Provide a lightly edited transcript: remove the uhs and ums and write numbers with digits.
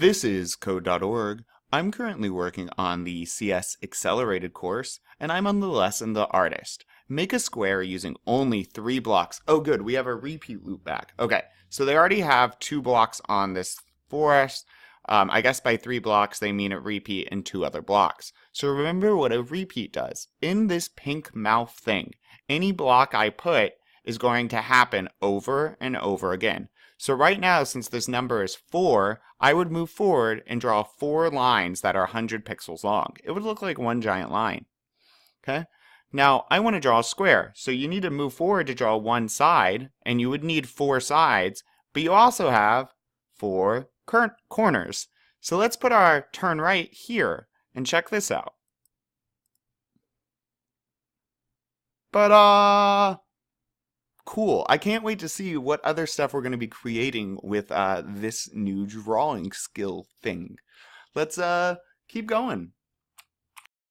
This is Code.org. I'm currently working on the CS Accelerated course, and I'm on the lesson The Artist. Make a square using only 3 blocks. Oh good, we have a repeat loop back. Okay, so they already have 2 blocks on this for us. I guess by 3 blocks they mean a repeat in 2 other blocks. So remember what a repeat does. In this pink mouth thing, any block I put is going to happen over and over again. So right now, since this number is 4, I would move forward and draw 4 lines that are 100 pixels long. It would look like one giant line. Okay? Now, I want to draw a square, so you need to move forward to draw one side, and you would need 4 sides, but you also have 4 corners. So let's put our turn right here, and check this out. But cool. I can't wait to see what other stuff we're going to be creating with this new drawing skill thing. Let's keep going.